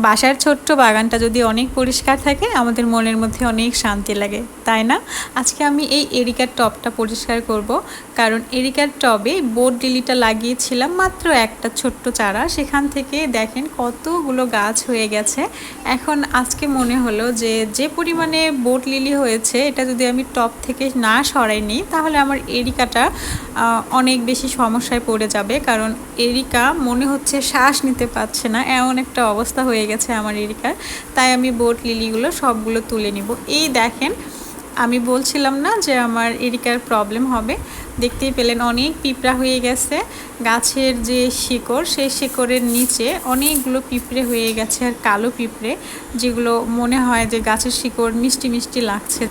বাসার ছোট্ট বাগানটা যদি অনেক পরিষ্কার থাকে আমাদের মনের মধ্যে অনেক শান্তি লাগে, তাই না? আজকে আমি এই এরিকার টবটা পরিষ্কার করব, কারণ এরিকার টবে বোট লিলিটা লাগিয়েছিলাম মাত্র একটা ছোট্ট চারা, সেখান থেকে দেখেন কতগুলো গাছ হয়ে গেছে। এখন আজকে মনে হলো যে যে পরিমাণে বোট লিলি হয়েছে এটা যদি আমি টব থেকে না সরাই নিই তাহলে আমার এরিকাটা অনেক বেশি সমস্যায় পড়ে যাবে, কারণ এরিকা মনে হচ্ছে শ্বাস নিতে পারছে না, এমন একটা অবস্থা হয়ে গেছে আমার এরিকার। তাই আমি বোট লিলিগুলো সবগুলো তুলে নিব। এই দেখেন, আমি বলছিলাম না যে আমার এরিকার প্রবলেম হবে, দেখতেই পেলেন অনেক পিঁপড়া হয়ে গেছে। গাছের যে শিকড়, সেই শিকড়ের নিচে অনেকগুলো পিঁপড়ে হয়ে গেছে, আর কালো পিঁপড়ে, যেগুলো মনে হয় যে গাছের শিকড় মিষ্টি মিষ্টি লাগছে।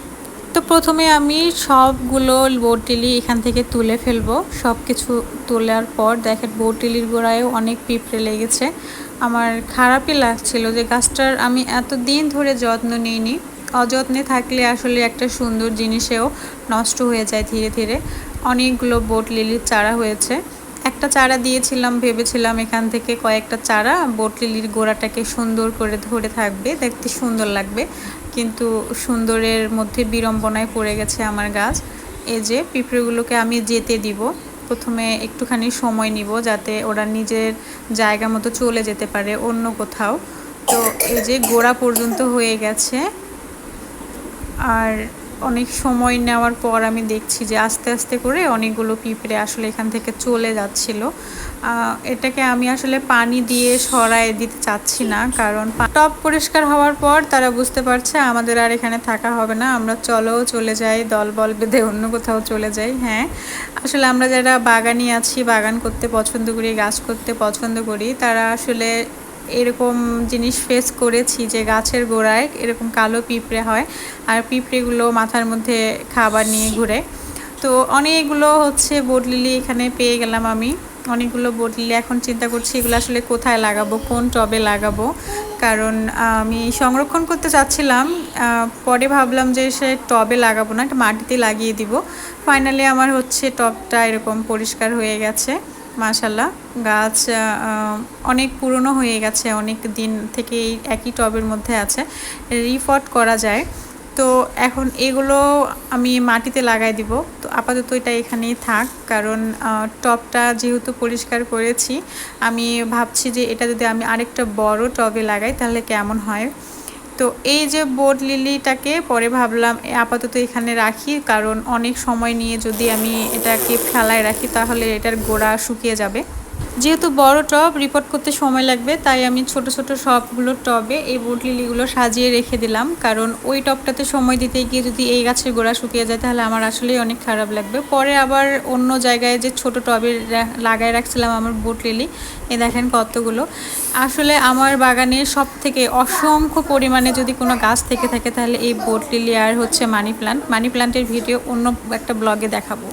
তো প্রথমে আমি সবগুলো বোট লিলি এখান থেকে তুলে ফেলবো। সব কিছু তোলার পর দেখেন বোট লিলির গোড়ায়ও অনেক পিঁপড়ে লেগেছে। আমার খারাপই লাগছিল যে গাছটার আমি এতদিন ধরে যত্ন নিইনি। অযত্নে থাকলে আসলে একটা সুন্দর জিনিসেও নষ্ট হয়ে যায় ধীরে ধীরে। অনেকগুলো বোট লিলির চারা হয়েছে। একটা চারা দিয়েছিলাম, ভেবেছিলাম এখান থেকে কয়েকটা চারা বোট লিলির গোড়াটাকে সুন্দর করে ধরে থাকবে, দেখতে সুন্দর লাগবে, কিন্তু সুন্দরের মধ্যে বিড়ম্বনায় পড়ে গেছে আমার গাছ। এই যে পিঁপড়েগুলোকে আমি যেতে দিব, প্রথমে একটুখানি সময় নিব যাতে ওরা নিজের জায়গা মতো চলে যেতে পারে অন্য কোথাও। তো এই যে গোড়া পর্যন্ত হয়ে গেছে, আর অনেক সময় নেওয়ার পর আমি দেখছি যে আস্তে আস্তে করে অনেকগুলো পিঁপড়ে আসলে এখান থেকে চলে যাচ্ছিল। এটাকে আমি আসলে পানি দিয়ে সরাই দিতে চাচ্ছি না, কারণ টব পরিষ্কার হওয়ার পর তারা বুঝতে পারছে আমাদের আর এখানে থাকা হবে না, আমরা চলে যাই, দলবল বেঁধে অন্য কোথাও চলে যাই। হ্যাঁ, আসলে আমরা যারা বাগানি আছি, বাগান করতে পছন্দ করি, গাছ করতে পছন্দ করি, তারা আসলে এরকম জিনিস ফেস করেছি যে গাছের গোড়ায় এরকম কালো পিঁপড়ে হয়, আর পিঁপড়েগুলো মাথার মধ্যে খাবার নিয়ে ঘুরে। তো অনেকগুলো বোট লিলি এখানে পেয়ে গেলাম আমি, অনেকগুলো বোট লিলি। এখন চিন্তা করছি এগুলো আসলে কোথায় লাগাবো, কোন টবে লাগাবো, কারণ আমি সংরক্ষণ করতে চাচ্ছিলাম, পরে ভাবলাম যে সে টবে লাগাবো না, একটা মাটিতে লাগিয়ে দিব। ফাইনালি আমার টবটা এরকম পরিষ্কার হয়ে গেছে। মাশাল্লাহ, গাছ অনেক পুরনো হয়ে গেছে, অনেক দিন থেকে একই টবের মধ্যে আছে, রিপট করা যায়। তো এখন এগুলো আমি মাটিতে লাগাই দিব। তো আপাতত এটা এখানেই থাক, কারণ টবটা যেহেতু পরিষ্কার করেছি, আমি ভাবছি যে এটা যদি আমি আরেকটা বড় টবে লাগাই তাহলে কেমন হয়। তো এই যে বোট লিলিটাকে পরে ভাবলাম আপাতত এখানে রাখি, কারণ অনেক সময় নিয়ে যদি আমি এটাকে ফেলায় রাখি তাহলে এটার গোড়া শুকিয়ে যাবে। যেহেতু বড় টব, রিপোর্ট করতে সময় লাগবে, তাই আমি ছোট ছোট সবগুলো টবে এই বোট লিলিগুলো সাজিয়ে রেখে দিলাম, কারণ ওই টবটাতে সময় দিতে গিয়ে যদি এই গাছের গোড়া শুকিয়ে যায় তাহলে আমার আসলেই অনেক খারাপ লাগবে। পরে আবার অন্য জায়গায় যে ছোট টবে লাগায় রাখছিলাম আমার বোট লিলি, এ দেখেন কতগুলো। আসলে আমার বাগানের সব থেকে অসংখ্য পরিমাণে যদি কোনো গাছ থেকে থাকে তাহলে এই বোট লিলি আর মানি প্লান্টের ভিডিও অন্য একটা ব্লগে দেখাবো।